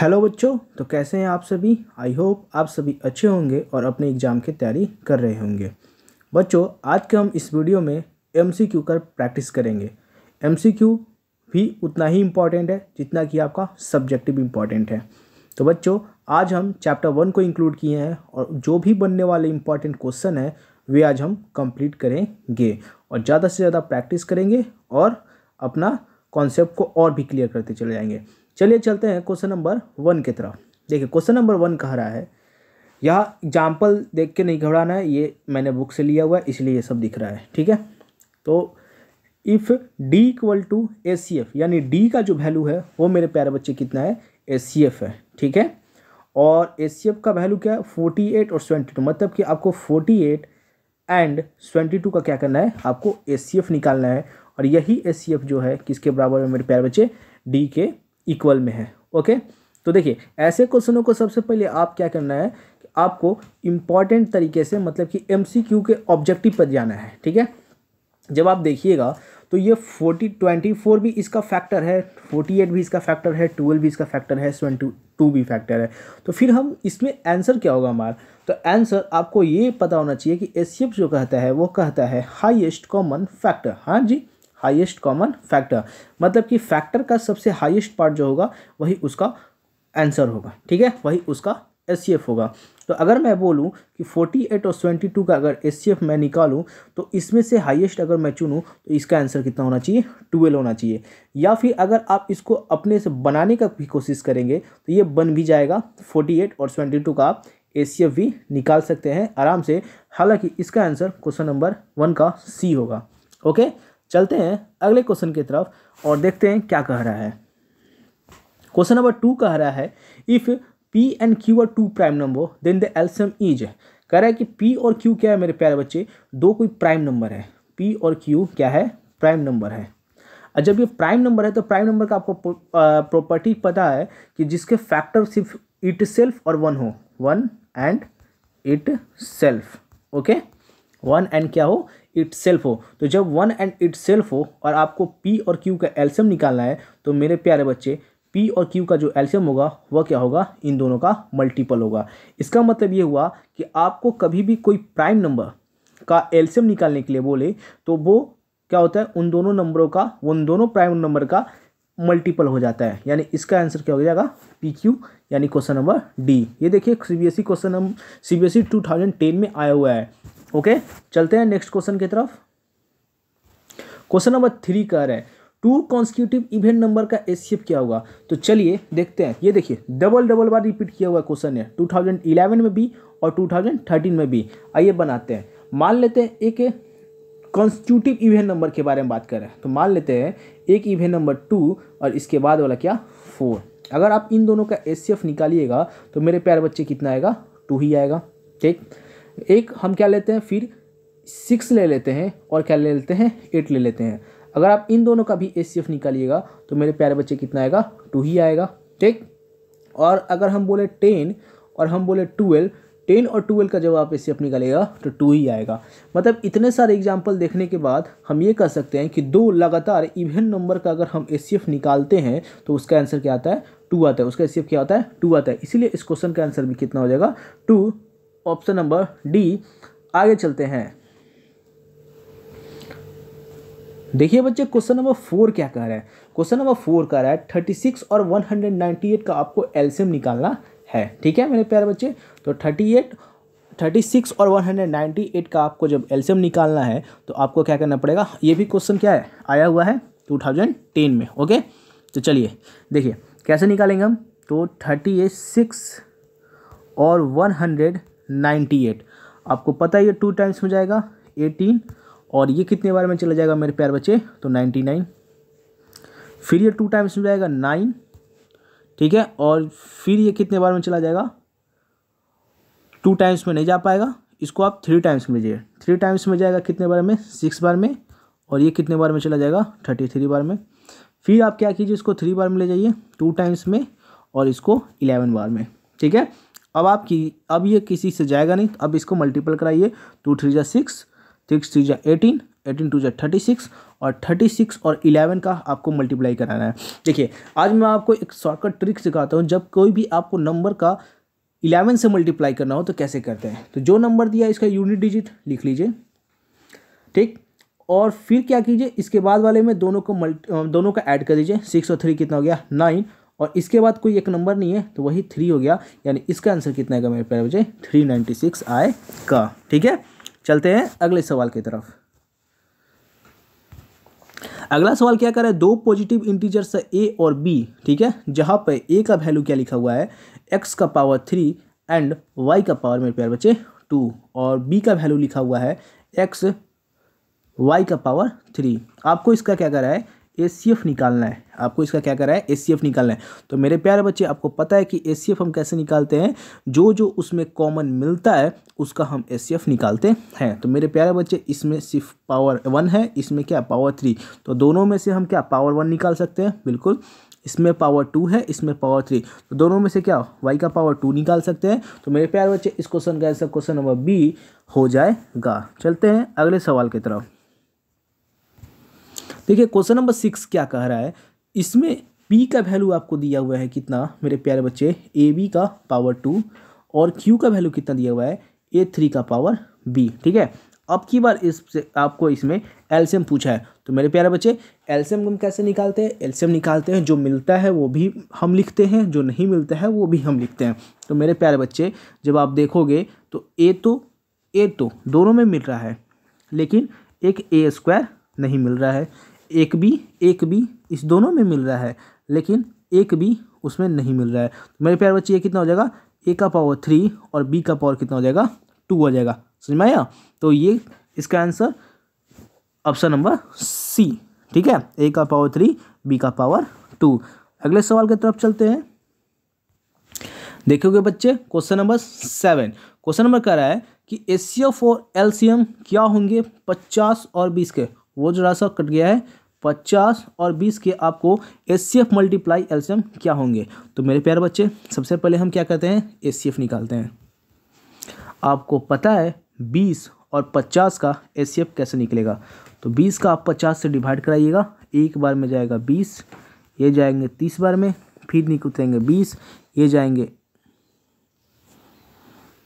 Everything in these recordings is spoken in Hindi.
हेलो बच्चों, तो कैसे हैं आप सभी। आई होप आप सभी अच्छे होंगे और अपने एग्ज़ाम की तैयारी कर रहे होंगे। बच्चों, आज के हम इस वीडियो में एमसीक्यू कर प्रैक्टिस करेंगे। एमसीक्यू भी उतना ही इम्पॉर्टेंट है जितना कि आपका सब्जेक्टिव इम्पॉर्टेंट है। तो बच्चों, आज हम चैप्टर 1 को इंक्लूड किए हैं और जो भी बनने वाले इम्पॉर्टेंट क्वेश्चन है वे आज हम कंप्लीट करेंगे और ज़्यादा से ज़्यादा प्रैक्टिस करेंगे और अपना कॉन्सेप्ट को और भी क्लियर करते चले जाएंगे। चलिए चलते हैं क्वेश्चन नंबर 1 की तरफ। देखिए क्वेश्चन नंबर 1 कह रहा है, यह एग्जाम्पल देख के नहीं घबराना है, ये मैंने बुक से लिया हुआ है इसलिए ये सब दिख रहा है, ठीक है। तो if D equal to HCF, यानी डी का जो वैल्यू है वो मेरे प्यारे बच्चे कितना है, एचसीएफ है, ठीक है। और एचसीएफ का वैल्यू क्या है, 48 और 22, मतलब कि आपको 48 एंड 22 का क्या करना है, आपको एचसीएफ निकालना है। और यही एचसीएफ जो है किसके बराबर है मेरे प्यारे बच्चे, डी के इक्वल में है। ओके, तो देखिए ऐसे क्वेश्चनों को सबसे पहले आप क्या करना है कि आपको इम्पॉर्टेंट तरीके से, मतलब कि एमसीक्यू के ऑब्जेक्टिव पर जाना है, ठीक है। जब आप देखिएगा तो ये 24 भी इसका फैक्टर है, 48 भी इसका फैक्टर है, 12 भी इसका फैक्टर है, 22 भी फैक्टर है। तो फिर हम इसमें आंसर क्या होगा हमारा, तो आंसर आपको ये पता होना चाहिए कि एचसीएफ जो कहता है वो कहता है हाईएस्ट कॉमन फैक्टर। हाँ जी, हाईएस्ट कॉमन फैक्टर, मतलब कि फैक्टर का सबसे हाईएस्ट पार्ट जो होगा वही उसका आंसर होगा, ठीक है, वही उसका एचसीएफ होगा। तो अगर मैं बोलूं कि 48 और 22 का अगर एचसीएफ मैं निकालूं तो इसमें से हाईएस्ट अगर मैं चुनूं तो इसका आंसर कितना होना चाहिए, 12 होना चाहिए। या फिर अगर आप इसको अपने से बनाने का भी कोशिश करेंगे तो ये बन भी जाएगा, 48 और 22 का आप एचसीएफ भी निकाल सकते हैं आराम से। हालांकि इसका आंसर क्वेश्चन नंबर 1 का सी होगा। ओके, चलते हैं अगले क्वेश्चन की तरफ और देखते हैं क्या कह रहा है। क्वेश्चन नंबर 2 कह रहा है, if P and Q are two prime number then the LCM is. कह रहा है कि P और Q क्या है मेरे प्यारे बच्चे, दो कोई प्राइम नंबर है। P और Q क्या है, प्राइम नंबर है। और जब ये प्राइम नंबर है तो प्राइम नंबर का आपको प्रॉपर्टी पता है कि जिसके फैक्टर सिर्फ इट सेल्फ और 1 हो, 1 and it self. Okay, 1 and क्या हो, इट सेल्फ हो। तो जब 1 एंड इट सेल्फ हो और आपको P और Q का एलसीएम निकालना है तो मेरे प्यारे बच्चे P और Q का जो एलसीएम होगा वह क्या होगा, इन दोनों का मल्टीपल होगा। इसका मतलब ये हुआ कि आपको कभी भी कोई प्राइम नंबर का एलसीएम निकालने के लिए बोले तो वो क्या होता है, उन दोनों नंबरों का, उन दोनों प्राइम नंबर का मल्टीपल हो जाता है। यानी इसका आंसर क्या हो जाएगा, PQ, यानी क्वेश्चन नंबर डी। ये देखिए सीबीएसई क्वेश्चन, सीबीएसई 2010 में आया हुआ है। ओके, चलते हैं नेक्स्ट क्वेश्चन की तरफ। क्वेश्चन नंबर 3 कह रहे हैं, 2 कॉन्स्टिट्यूटिव इवेंट नंबर का एचसीएफ क्या होगा। तो चलिए देखते हैं। ये देखिए डबल बार रिपीट किया हुआ क्वेश्चन है, 2011 में भी और 2013 में भी। आइए बनाते हैं। मान लेते हैं एक कॉन्स्टिट्यूटिव इवेंट नंबर के बारे में बात कर रहे हैं, तो मान लेते हैं एक इवेंट नंबर 2 और इसके बाद वाला क्या, 4। अगर आप इन दोनों का एचसीएफ निकालिएगा तो मेरे प्यारे बच्चे कितना आएगा, 2 ही आएगा, ठीक। एक हम क्या लेते हैं, फिर 6 ले लेते हैं और क्या ले लेते हैं, 8 ले लेते हैं। अगर आप इन दोनों का भी एचसीएफ निकालिएगा तो मेरे प्यारे बच्चे कितना आएगा, 2 ही आएगा, ठीक। और अगर हम बोले 10 और हम बोले 12, 10 और 12 का जब आप एचसीएफ निकालिएगा तो 2 ही आएगा। मतलब इतने सारे एग्जाम्पल देखने के बाद हम ये कह सकते हैं कि 2 लगातार इवेंट नंबर का अगर हम एचसीएफ निकालते हैं तो उसका आंसर क्या आता है, 2 आता है। उसका एचसीएफ क्या आता है, 2 आता है। इसीलिए इस क्वेश्चन का आंसर भी कितना हो जाएगा, 2, ऑप्शन नंबर डी। आगे चलते हैं। देखिए बच्चे क्वेश्चन नंबर 4 क्या कह रहा है। क्वेश्चन नंबर 4 कह रहा है 36 और 198 का आपको एलसीएम निकालना है, ठीक है मेरे प्यारे बच्चे। तो 36 और 198 का आपको जब एलसीएम निकालना है तो आपको क्या करना पड़ेगा। ये भी क्वेश्चन क्या है, आया हुआ है 2010 में। ओके, तो चलिए देखिए कैसे निकालेंगे हम। तो 36 और 198 आपको पता है ये 2 टाइम्स में जाएगा, 18, और ये कितने बार में चला जाएगा मेरे प्यारे बच्चे, तो 99। फिर ये 2 टाइम्स में जाएगा 9, ठीक है। और फिर ये कितने बार में चला जाएगा, 2 टाइम्स में नहीं जा पाएगा, इसको आप 3 टाइम्स में लीजिए। 3 टाइम्स में जाएगा कितने बार में, 6 बार में। और ये कितने बार में चला जाएगा, 33 बार में। फिर आप क्या कीजिए, इसको 3 बार में ले जाइए 2 टाइम्स में, और इसको 11 बार में, ठीक है। अब ये किसी से जाएगा नहीं, अब इसको मल्टीपल कराइए, 2 3 जा 6, 6 3 जा 18 18 टू जा 36 और 36 और 11 का आपको मल्टीप्लाई कराना है। देखिए आज मैं आपको एक शॉर्टकट ट्रिक सिखाता हूँ, जब कोई भी आपको नंबर का 11 से मल्टीप्लाई करना हो तो कैसे करते हैं। तो जो नंबर दिया इसका यूनिट डिजिट लिख लीजिए, ठीक, और फिर क्या कीजिए, इसके बाद वाले में दोनों का ऐड कर दीजिए। 6 और 3 कितना हो गया 9, और इसके बाद कोई एक नंबर नहीं है तो वही 3 हो गया, यानी इसका आंसर कितना आएगा मेरे प्यारे बच्चे 396 आएगा। ठीक है, चलते हैं अगले सवाल की तरफ। अगला सवाल क्या कर रहा है, दो पॉजिटिव इंटीजर्स है a और b, ठीक है, जहां पे a का वैल्यू क्या लिखा हुआ है x का पावर 3 एंड y का पावर मेरे प्यारे बच्चे 2, और b का वैल्यू लिखा हुआ है x y का पावर 3। आपको इसका क्या कर रहा है एचसीएफ निकालना है, आपको इसका क्या कर रहा है एचसीएफ निकालना है। तो मेरे प्यारे बच्चे आपको पता है कि एचसीएफ हम कैसे निकालते हैं, जो जो उसमें कॉमन मिलता है उसका हम एचसीएफ निकालते हैं। तो मेरे प्यारे बच्चे इसमें सिर्फ पावर 1 है, इसमें क्या पावर 3, तो दोनों में से हम क्या पावर 1 निकाल सकते हैं, बिल्कुल। इसमें पावर 2 है, इसमें पावर 3, तो दोनों में से क्या y का पावर 2 निकाल सकते हैं। तो मेरे प्यारे बच्चे इस क्वेश्चन का आंसर क्वेश्चन नंबर बी हो जाएगा। चलते हैं अगले सवाल की तरफ। देखिए क्वेश्चन नंबर 6 क्या कह रहा है, इसमें p का वैल्यू आपको दिया हुआ है कितना मेरे प्यारे बच्चे ab का पावर 2, और q का वैल्यू कितना दिया हुआ है a3 का पावर b। ठीक है, अब की बार इससे आपको इसमें एलसीएम पूछा है। तो मेरे प्यारे बच्चे एलसीएम हम कैसे निकालते हैं, एलसीएम निकालते हैं जो मिलता है वो भी हम लिखते हैं, जो नहीं मिलता है वो भी हम लिखते हैं। तो मेरे प्यारे बच्चे जब आप देखोगे तो ए तो दोनों में मिल रहा है, लेकिन एक ए स्क्वायर नहीं मिल रहा है, एक बी इस दोनों में मिल रहा है, लेकिन एक बी उसमें नहीं मिल रहा है। तो मेरे प्यारे बच्चे ये कितना हो जाएगा ए का पावर 3 और बी का पावर कितना हो जाएगा 2 हो जाएगा, समझ में आया। तो ये इसका आंसर ऑप्शन नंबर सी, ठीक है, ए का पावर 3 बी का पावर 2। अगले सवाल की तरफ चलते हैं। देखोगे बच्चे क्वेश्चन नंबर 7, क्वेश्चन नंबर कह रहा है कि एचसीएफ और एलसीएम क्या होंगे 50 और 20 के, वो जरा सा कट गया है, 50 और 20 के आपको एचसीएफ मल्टीप्लाई एलसीएम क्या होंगे। तो मेरे प्यारे बच्चे सबसे पहले हम क्या करते हैं एचसीएफ निकालते हैं। आपको पता है 20 और 50 का एचसीएफ कैसे निकलेगा, तो 20 का आप 50 से डिवाइड कराइएगा, एक बार में जाएगा 20, ये जाएंगे 30 बार में, फिर निकलेंगे 20, ये जाएंगे,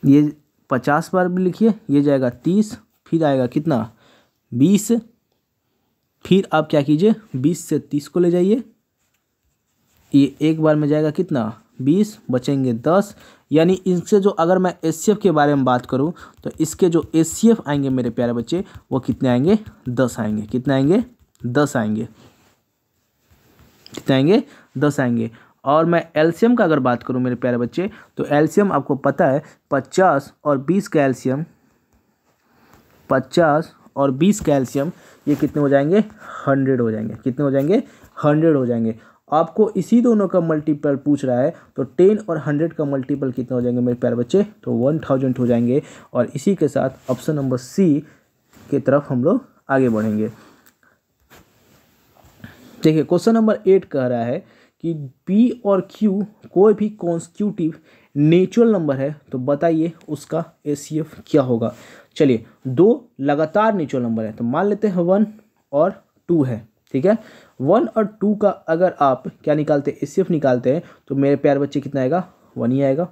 ये 50 बार भी लिखिए, ये जाएगा 30, फिर आएगा कितना 20, फिर आप क्या कीजिए 20 से 30 को ले जाइए, ये एक बार में जाएगा कितना 20, बचेंगे 10। यानी इनसे जो अगर मैं एचसीएफ के बारे में बात करूं तो इसके जो एचसीएफ आएंगे मेरे प्यारे बच्चे वो कितने आएंगे 10 आएंगे, कितने आएंगे 10 आएंगे, कितने आएंगे 10 आएंगे। और मैं एलसीएम का अगर बात करूं मेरे प्यारे बच्चे तो एलसीएम आपको पता है 50 और 20 का एलसीएम, 50 और 20 का एलसीएम ये कितने हो जाएंगे 100 हो जाएंगे, कितने हो जाएंगे 100 हो जाएंगे। आपको इसी दोनों का मल्टीपल पूछ रहा है, तो 10 और 100 का मल्टीपल कितना हो जाएंगे मेरे प्यारे बच्चे, तो 1000 हो जाएंगे। और इसी के साथ ऑप्शन नंबर सी की तरफ हम लोग आगे बढ़ेंगे। देखिए क्वेश्चन नंबर 8 कह रहा है कि P और Q कोई भी कॉन्स्टिट्यूटिव नेचुरल नंबर है, तो बताइए उसका एचसीएफ क्या होगा। चलिए दो लगातार नेचुरल नंबर है, तो मान लेते हैं 1 और 2 है, ठीक है। 1 और 2 का अगर आप क्या निकालते हैं एचसीएफ निकालते हैं तो मेरे प्यारे बच्चे कितना आएगा 1 ही आएगा।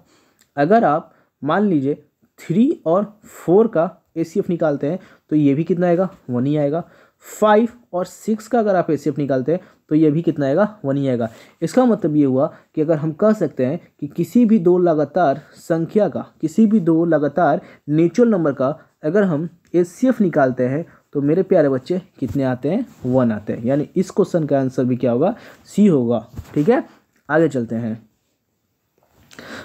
अगर आप मान लीजिए 3 और 4 का एचसीएफ निकालते हैं तो ये भी कितना आएगा 1 ही आएगा। 5 और 6 का अगर आप एचसीएफ निकालते हैं तो ये भी कितना आएगा 1 ही आएगा। इसका मतलब ये हुआ कि अगर हम कह सकते हैं कि किसी भी दो लगातार संख्या का, किसी भी दो लगातार नेचुरल नंबर का अगर हम एचसीएफ निकालते हैं तो मेरे प्यारे बच्चे कितने आते हैं 1 आते हैं। यानी इस क्वेश्चन का आंसर भी क्या होगा सी होगा, ठीक है। आगे चलते हैं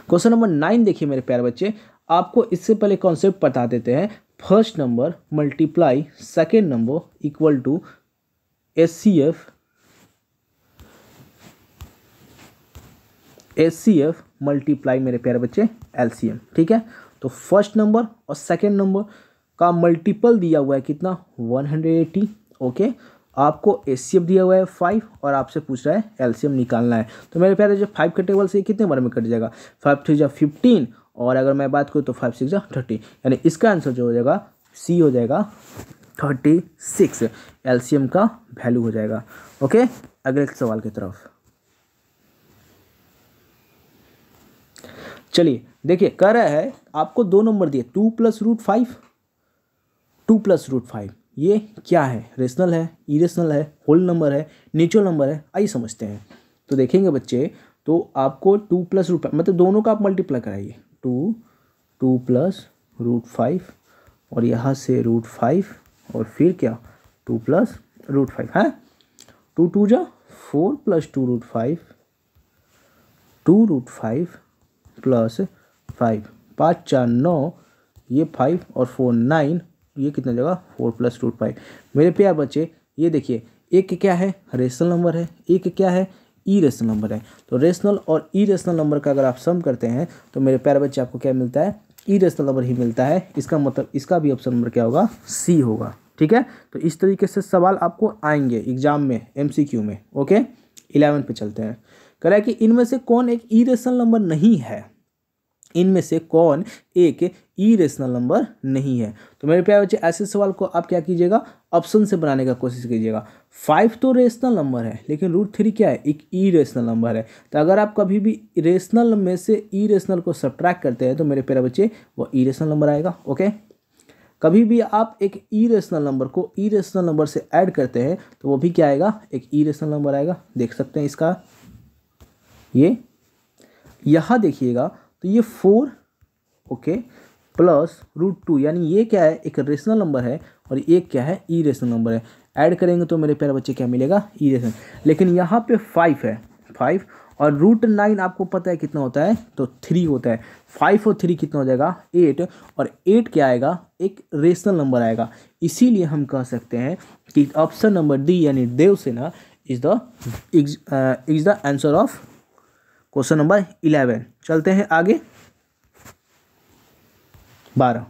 क्वेश्चन नंबर 9। देखिए मेरे प्यारे बच्चे आपको इससे पहले कॉन्सेप्ट बता देते हैं। First number multiply second number equal to HCF multiply मेरे प्यारे बच्चे एलसीएम, ठीक है। तो फर्स्ट नंबर और सेकेंड नंबर का मल्टीपल दिया हुआ है कितना 180, ओके। आपको एचसीएफ दिया हुआ है 5 और आपसे पूछ रहा है एलसीएम निकालना है। तो मेरे प्यारे जो 5 के टेबल से कितने बार में कट जाएगा 5 3 जा 15, और अगर मैं बात करूँ तो 5 6 जा 30, यानी इसका आंसर जो हो जाएगा सी हो जाएगा 36 एलसीएम का वैल्यू हो जाएगा। ओके, अगले सवाल की तरफ चलिए। देखिए कह रहा है आपको दो नंबर दिए 2 + √5, 2 + √5, ये क्या है? रेशनल है, इरेशनल है, होल नंबर है, नेचुरल नंबर है? आइए समझते हैं। तो देखेंगे बच्चे, तो आपको 2 + √5 मतलब दोनों का आप मल्टीप्लाई कराइए, 2 + √5 और यहाँ से √5 और फिर क्या 2 + √5 है। 2 2 जा 4 + 2 √5, 2 √5 + 5, 5 4 9, ये 5 और 4 9, ये कितना जगह 4 + √5। मेरे प्यार बच्चे ये देखिए, एक क्या है रेशनल नंबर है, एक क्या है इरेशनल नंबर है। तो रेशनल और इरेशनल नंबर का अगर आप सम करते हैं तो मेरे प्यारे बच्चे आपको क्या मिलता है? इरेशनल नंबर ही मिलता है। इसका मतलब इसका भी ऑप्शन नंबर क्या होगा? सी होगा। ठीक है, तो इस तरीके से सवाल आपको आएंगे एग्जाम में, एमसीक्यू में। ओके, 11 पे चलते हैं। कह रहा है कि इनमें से कौन एक इरेशनल नंबर नहीं है? इनमें से कौन एक इरेशनल नंबर नहीं है? तो मेरे प्यारे बच्चे ऐसे सवाल को आप क्या कीजिएगा? ऑप्शन से बनाने का कोशिश कीजिएगा। 5 तो रेशनल नंबर है, लेकिन √3 क्या है? एक इरेशनल नंबर है। तो अगर आप कभी भी रेशनल में से इरेशनल को सब्ट्रैक्ट करते हैं तो मेरे प्यारे बच्चे वो इरेशनल नंबर आएगा। ओके, कभी भी आप एक इरेशनल नंबर को इरेशनल नंबर से ऐड करते हैं तो वो भी क्या आएगा? एक इरेशनल नंबर आएगा। देख सकते हैं इसका, ये यहाँ देखिएगा तो ये 4 ओके प्लस √2, यानी ये क्या है? एक रेशनल नंबर है और एक क्या है? इरेशनल नंबर है। ऐड करेंगे तो मेरे प्यारे बच्चे क्या मिलेगा? इरेशनल। लेकिन यहाँ पे 5 है, 5 और √9 आपको पता है कितना होता है? तो 3 होता है। 5 और 3 कितना हो जाएगा? 8, और 8 क्या आएगा? एक रेशनल नंबर आएगा। इसीलिए हम कह सकते हैं कि ऑप्शन नंबर डी यानी Devasena is the answer of question number 11। चलते हैं आगे। 12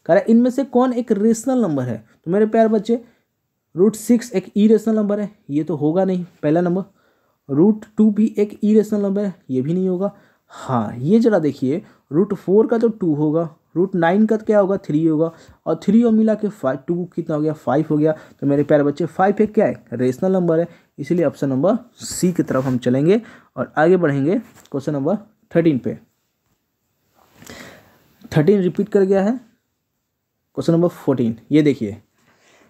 कह रहा है इनमें से कौन एक रेशनल नंबर है? तो मेरे प्यारे बच्चे √6 एक इरेशनल नंबर है, ये तो होगा नहीं पहला नंबर। √2 भी एक इरेशनल नंबर है, ये भी नहीं होगा। हाँ, ये जरा देखिए, √4 का तो 2 होगा, √9 का क्या होगा? 3 होगा, और 3 और मिला के 2 कितना हो गया? 5 हो गया। तो मेरे प्यारे बच्चे 5 एक क्या है? रेशनल नंबर है। इसीलिए ऑप्शन नंबर सी की तरफ हम चलेंगे और आगे बढ़ेंगे क्वेश्चन नंबर 13 पे। 13 रिपीट कर गया है। क्वेश्चन नंबर 14 ये देखिए,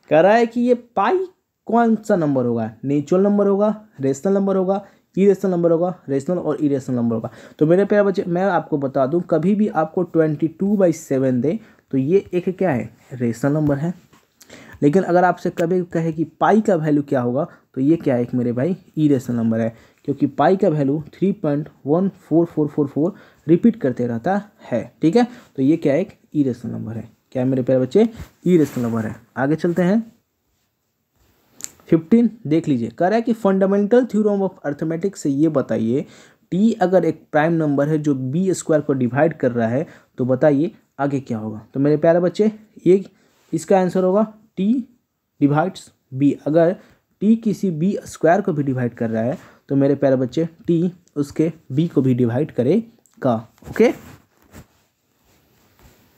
कह रहा है कि ये पाई कौन सा नंबर होगा? नेचुरल नंबर होगा, रेशनल नंबर होगा, इरेशनल नंबर होगा, रेशनल और इरेशनल नंबर होगा। तो मेरे प्यारे बच्चे मैं आपको बता दूं, कभी भी आपको 22/7 दे तो ये एक क्या है? रेशनल नंबर है। लेकिन अगर आपसे कभी कहे कि पाई का वैल्यू क्या होगा तो ये क्या है? एक मेरे भाई इरेशनल नंबर है, क्योंकि पाई का वैल्यू 3.14444 रिपीट करते रहता है। ठीक है, तो ये क्या है? एक इरेशनल नंबर है। क्या है मेरे प्यारे बच्चे? इरेशनल नंबर है। आगे चलते हैं। 15 देख लीजिए, कह रहा है कि फंडामेंटल थ्योरम ऑफ अर्थमेटिक्स से ये बताइए, टी अगर एक प्राइम नंबर है जो b² को डिवाइड कर रहा है तो बताइए आगे क्या होगा? तो मेरे प्यारे बच्चे ये इसका आंसर होगा टी डिवाइड्स बी। अगर टी किसी b² को भी डिवाइड कर रहा है तो मेरे प्यारे बच्चे टी उसके b को भी डिवाइड करेगा। ओके,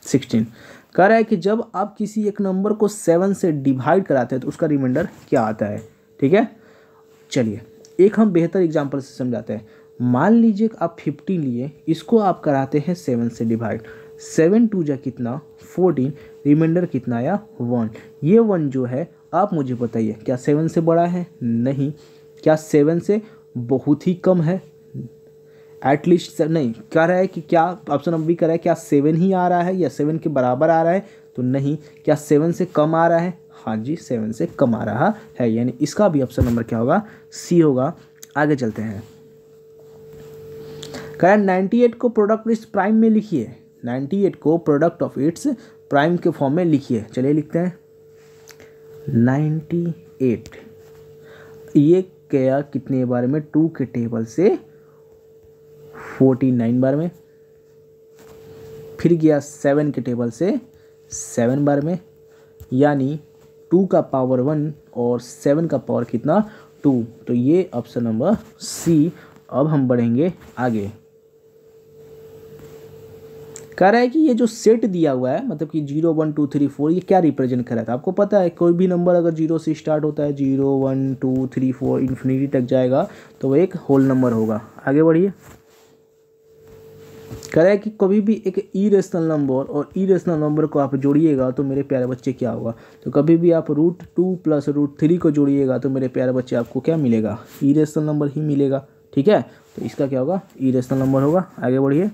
16 कह रहा है कि जब आप किसी एक नंबर को 7 से डिवाइड कराते हैं तो उसका रिमाइंडर क्या आता है? ठीक है, चलिए एक हम बेहतर एग्जांपल से समझाते हैं। मान लीजिए कि आप 15 लिए, इसको आप कराते हैं 7 से डिवाइड। 7 2 जा कितना? 14, रिमाइंडर कितना आया? 1। ये 1 जो है आप मुझे बताइए, क्या 7 से बड़ा है? नहीं। क्या 7 से बहुत ही कम है? एटलीस्ट नहीं। कह रहा है कि क्या ऑप्शन नंबर बी कह रहा है क्या 7 ही आ रहा है या 7 के बराबर आ रहा है? तो नहीं। क्या 7 से कम आ रहा है? हाँ जी, 7 से कम आ रहा है, यानी इसका भी ऑप्शन नंबर क्या होगा? सी होगा। आगे चलते हैं। कह रहा है 98 को प्रोडक्ट इट्स प्राइम में लिखिए। 98 को प्रोडक्ट ऑफ इट्स प्राइम के फॉर्म में लिखिए। चलिए लिखते हैं 98। ये क्या कितने बार में? 2 के टेबल से 49 बार में, फिर गया 7 के टेबल से 7 बार में, यानी 2 का पावर 1 और 7 का पावर कितना? 2। तो ये ऑप्शन नंबर सी। अब हम बढ़ेंगे आगे। कह रहा है कि ये जो सेट दिया हुआ है मतलब कि 0 1 2 3 4 ये क्या रिप्रेजेंट कर रहा था। आपको पता है कोई भी नंबर अगर 0 से स्टार्ट होता है 0 1 2 3 4 इन्फिनिटी तक जाएगा तो वो एक होल नंबर होगा। आगे बढ़िए। कह रहा है कि कभी भी एक इरेशनल नंबर और इरेशनल नंबर को आप जोड़िएगा तो मेरे प्यारे बच्चे क्या होगा। तो कभी भी आप √2 + √3 को जोड़िएगा तो मेरे प्यारे बच्चे आपको क्या मिलेगा, इरेशनल नंबर ही मिलेगा। ठीक है, तो इसका क्या होगा, इरेशनल नंबर होगा। आगे बढ़िए।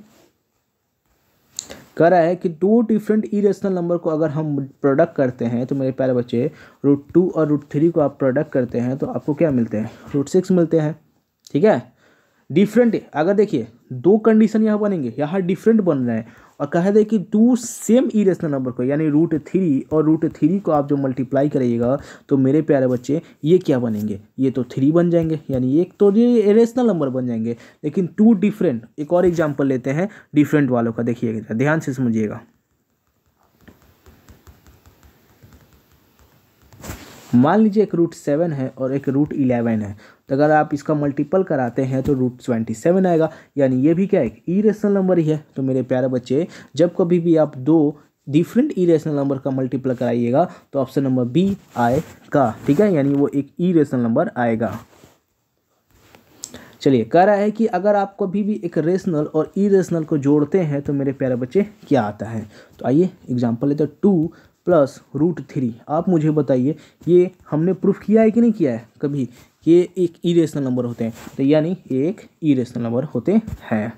कह रहा है कि दो डिफरेंट इरेशनल नंबर को अगर हम प्रोडक्ट करते हैं तो मेरे प्यारे बच्चे √2 और √3 को आप प्रोडक्ट करते हैं तो आपको क्या मिलते हैं, √6 मिलते हैं। ठीक है, डिफरेंट अगर देखिए दो कंडीशन यहाँ बनेंगे, यहाँ डिफरेंट बन रहे हैं और कह दे कि टू सेम इरेशनल नंबर को यानी √3 और √3 को आप जो मल्टीप्लाई करिएगा तो मेरे प्यारे बच्चे ये क्या बनेंगे, ये तो 3 बन जाएंगे यानी एक तो ये इरेशनल नंबर बन जाएंगे। लेकिन टू डिफरेंट, एक और एग्जांपल लेते हैं डिफरेंट वालों का, देखिएगा ध्यान से समझिएगा। मान लीजिए एक √7 है और एक √11 है, तो अगर आप इसका मल्टीपल कराते हैं तो √27 आएगा यानी ये भी क्या है, एक इरेशनल नंबर ही है। तो मेरे प्यारे बच्चे जब कभी भी आप दो डिफरेंट इरेशनल नंबर का मल्टीपल कराइएगा तो ऑप्शन नंबर बी आएगा। ठीक है, यानी वो एक इरेशनल नंबर आएगा। चलिए, कह रहा है कि अगर आप कभी भी एक रेशनल और इरेशनल को जोड़ते हैं तो मेरे प्यारे बच्चे क्या आता है। तो आइए एग्जांपल लेते हैं, 2 + √3। आप मुझे बताइए ये हमने प्रूफ किया है कि नहीं किया है कभी, ये एक इरेशनल नंबर होते हैं, तो यानी एक इरेशनल नंबर होते हैं।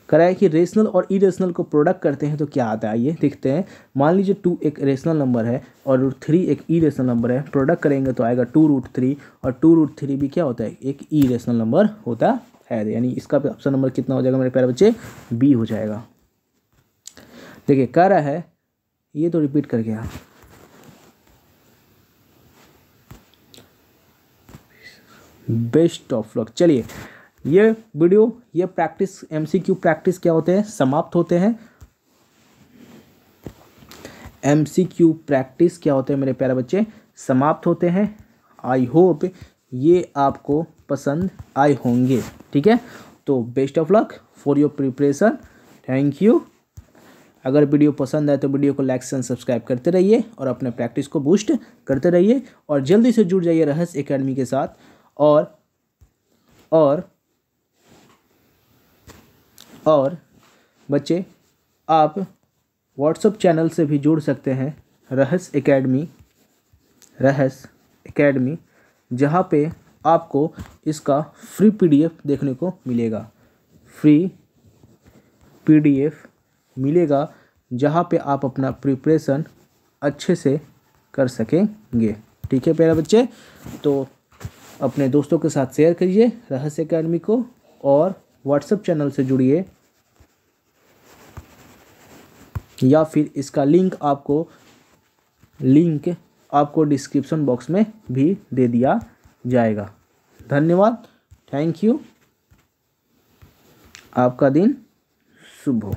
कह रहा है कि रेशनल और इरेशनल को प्रोडक्ट करते हैं तो क्या आता है, आइए देखते हैं। मान लीजिए 2 एक रेशनल नंबर है और √3 एक इरेशनल नंबर है, प्रोडक्ट करेंगे तो आएगा 2√3 और 2√3 भी क्या होता है, एक इरेशनल नंबर होता है। यानी इसका ऑप्शन नंबर कितना हो जाएगा मेरे प्यारे बच्चे, बी हो जाएगा। देखिए कह रहा है, ये तो रिपीट कर गया, बेस्ट ऑफ लक। चलिए ये वीडियो, ये प्रैक्टिस MCQ प्रैक्टिस क्या होते हैं, समाप्त होते हैं। MCQ प्रैक्टिस क्या होते हैं मेरे प्यारे बच्चे, समाप्त होते हैं। आई होप ये आपको पसंद आए होंगे। ठीक है, तो best of luck for your preparation. Thank you. अगर वीडियो पसंद आए तो वीडियो को लाइक एंड सब्सक्राइब करते रहिए और अपने प्रैक्टिस को बूस्ट करते रहिए और जल्दी से जुड़ जाइए रहस्य एकेडमी के साथ। और बच्चे आप व्हाट्सएप चैनल से भी जुड़ सकते हैं, रहस्य एकेडमी, जहाँ पे आपको इसका फ्री PDF देखने को मिलेगा, फ्री PDF मिलेगा जहाँ पे आप अपना प्रिपरेशन अच्छे से कर सकेंगे। ठीक है प्यारे बच्चे, तो अपने दोस्तों के साथ शेयर करिए रहस्य एकेडमी को और व्हाट्सएप चैनल से जुड़िए, या फिर इसका लिंक आपको डिस्क्रिप्शन बॉक्स में भी दे दिया जाएगा। धन्यवाद, थैंक यू, आपका दिन शुभ हो।